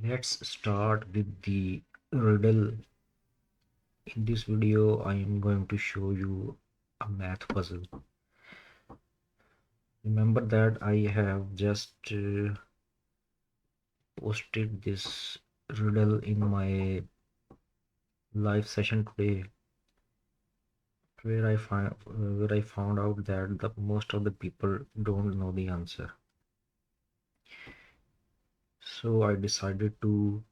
Let's start with the riddle. In this video, I am going to show you a math puzzle. Remember that I have just posted this riddle in my live session today, where I found out that most of the people don't know the answer. So I decided to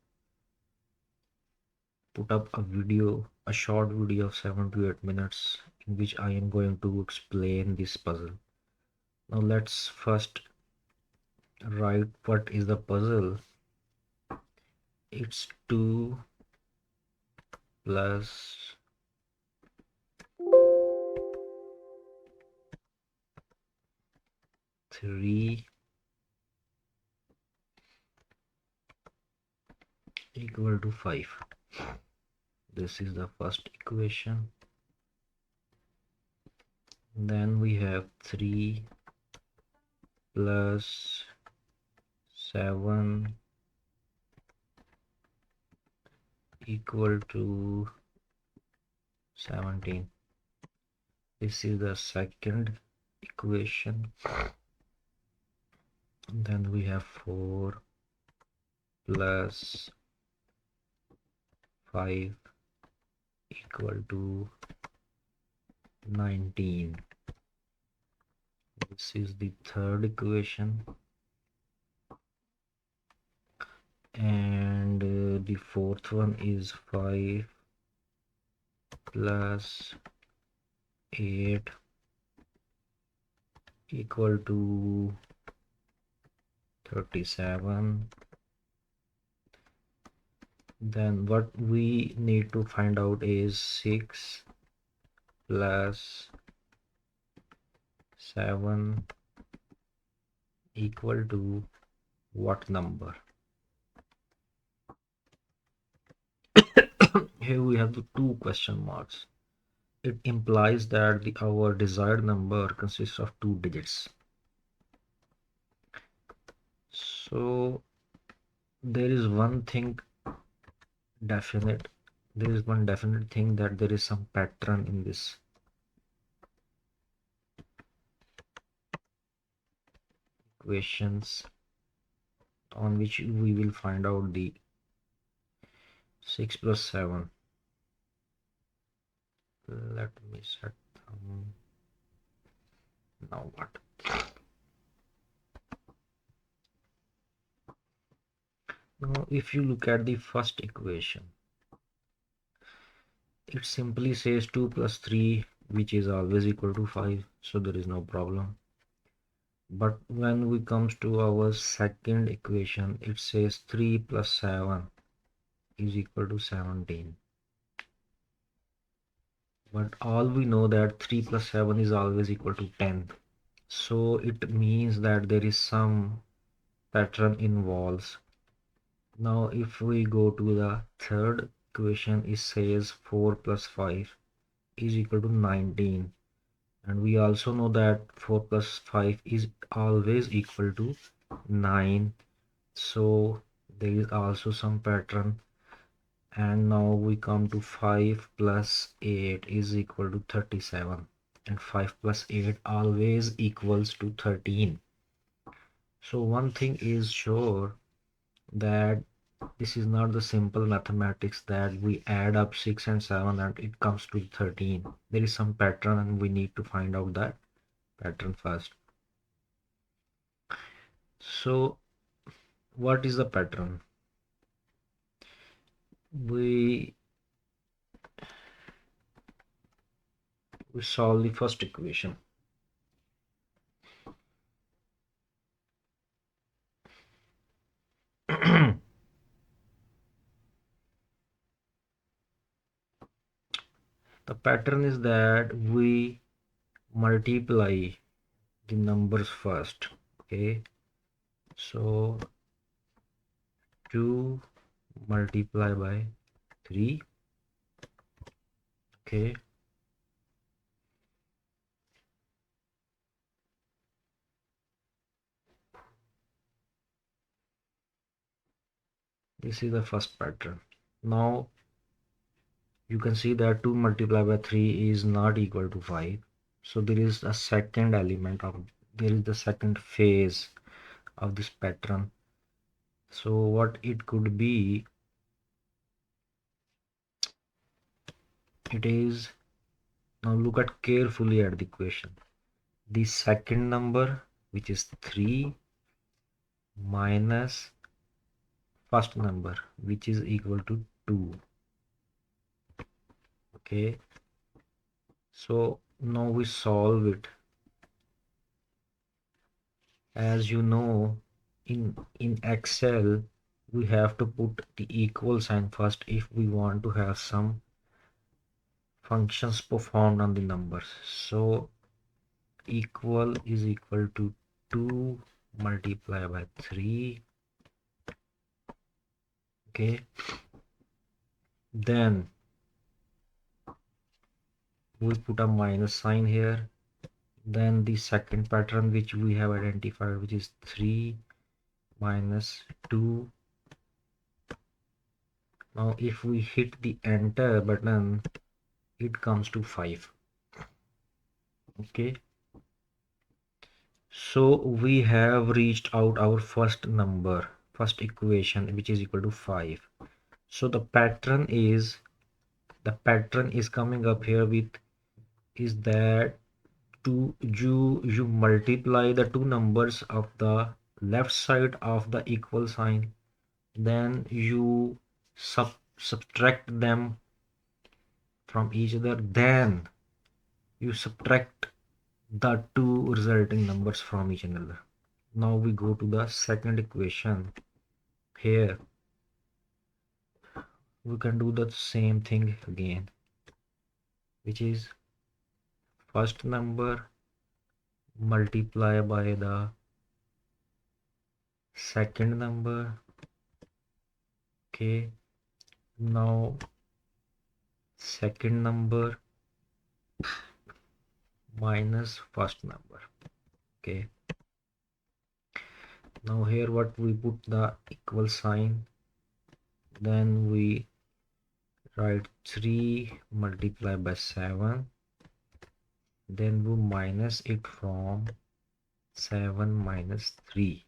put up a short video of 7 to 8 minutes in which I am going to explain this puzzle. Now let's first write what is the puzzle. It's 2 plus 3 equal to 5. This is the first equation. Then we have 3 plus 7 equal to 17. This is the second equation. Then we have 4 plus 5 equal to 19. This is the third equation. And the fourth one is 5 plus 8 equal to 37. Then what we need to find out is 6 plus 7 equal to what number? Here we have the two question marks. It implies that our desired number consists of two digits. So there is one definite thing, that there is some pattern in this equations on which we will find out the 6 plus 7. Let me set them. Now what? Now if you look at the first equation, it simply says 2 plus 3, which is always equal to 5, so there is no problem. But when we comes to our second equation, it says 3 plus 7 is equal to 17. But all we know that 3 plus 7 is always equal to 10. So it means that there is some pattern involves. Now if we go to the third equation, it says 4 plus 5 is equal to 19. And we also know that 4 plus 5 is always equal to 9. So there is also some pattern. And now we come to 5 plus 8 is equal to 37. And 5 plus 8 always equals to 13. So one thing is sure, that this is not the simple mathematics that we add up 6 and 7 and it comes to 13. There is some pattern and we need to find out that pattern first. So what is the pattern? We solve the first equation. The pattern is that we multiply the numbers first. Okay, so 2 multiply by 3. Okay, This is the first pattern. Now you can see that 2 multiplied by 3 is not equal to 5. So there is a second element of, there is the second phase of this pattern. So what it could be, it is, now look at carefully at the equation. The second number, which is 3, minus first number, which is equal to 2. Okay, so now we solve it. As you know, in Excel we have to put the equal sign first if we want to have some functions performed on the numbers. So equal is equal to 2 multiplied by 3. Okay, then we put a minus sign here. Then the second pattern which we have identified, which is 3 minus 2. Now if we hit the enter button, it comes to 5. Okay, so we have reached out our first number, first equation, which is equal to 5. So the pattern is coming up here with, is that you multiply the two numbers of the left side of the equal sign, then you subtract them from each other, then you subtract the two resulting numbers from each other. Now we go to the second equation. Here we can do the same thing again, which is first number multiply by the second number. Okay, now second number minus first number. Okay, now here what we put the equal sign, then we write 3 multiplied by 7, then we minus it from 7 minus 3.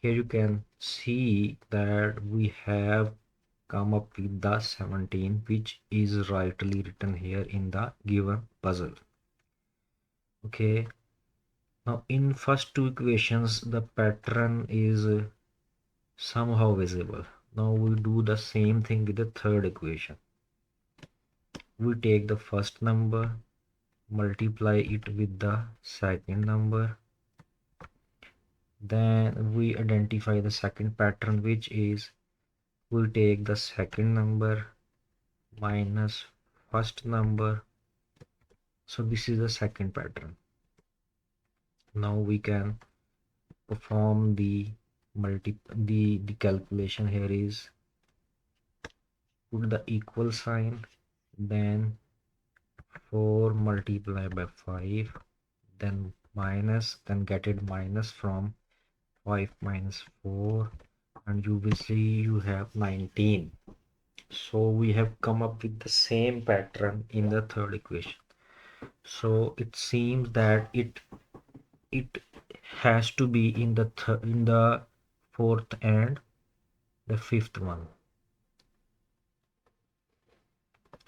Here you can see that we have come up with the 17, which is rightly written here in the given puzzle. Okay, now in first two equations the pattern is somehow visible. Now we'll do the same thing with the third equation. We take the first number, multiply it with the second number, then we identify the second pattern, which is we'll take the second number minus first number. So this is the second pattern. Now we can perform the calculation. Here is put the equal sign, then 4 multiplied by 5, then minus, then get it minus from 5 minus 4, and you will see you have 19. So we have come up with the same pattern in the third equation. So it seems that it has to be in the fourth and the fifth one.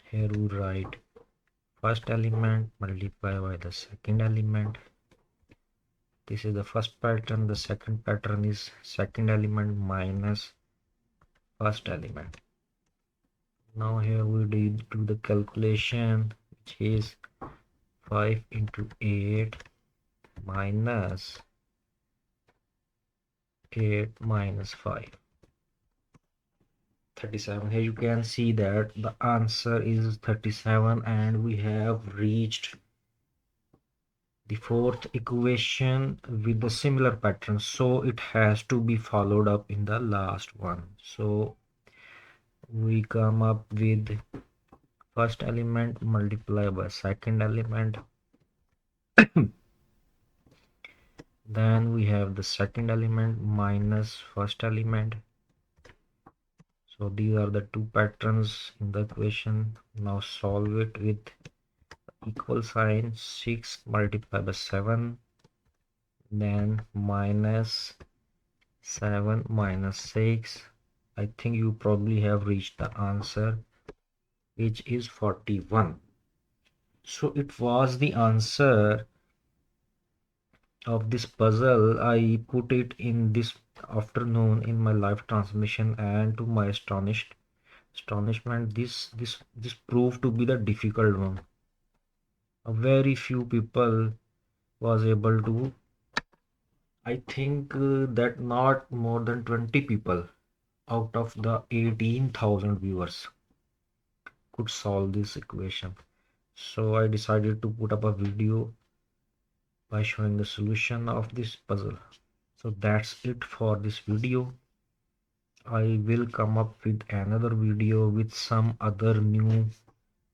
Here we write first element multiplied by the second element. This is the first pattern. The second pattern is second element minus first element. Now here we do the calculation, which is 5 into 8 minus 8 minus 5, 37. Here you can see that the answer is 37, and we have reached the fourth equation with the similar pattern, so it has to be followed up in the last one. So we come up with first element multiplied by second element. Then we have the second element minus first element. So these are the two patterns in the equation. Now solve it with equal sign. 6 multiplied by 7, then minus 7 minus 6. I think you probably have reached the answer, which is 41. So it was the answer of this puzzle. I put it in this afternoon in my live transmission, and to my astonishment, this proved to be the difficult one. A very few people was able to. I think that not more than 20 people out of the 18,000 viewers could solve this equation. So I decided to put up a video by showing the solution of this puzzle. So that's it for this video. I will come up with another video with some other new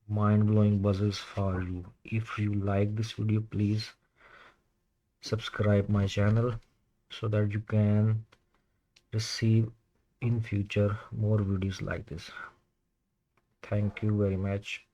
mind-blowing puzzles for you. If you like this video, please subscribe my channel so that you can receive in future more videos like this. Thank you very much.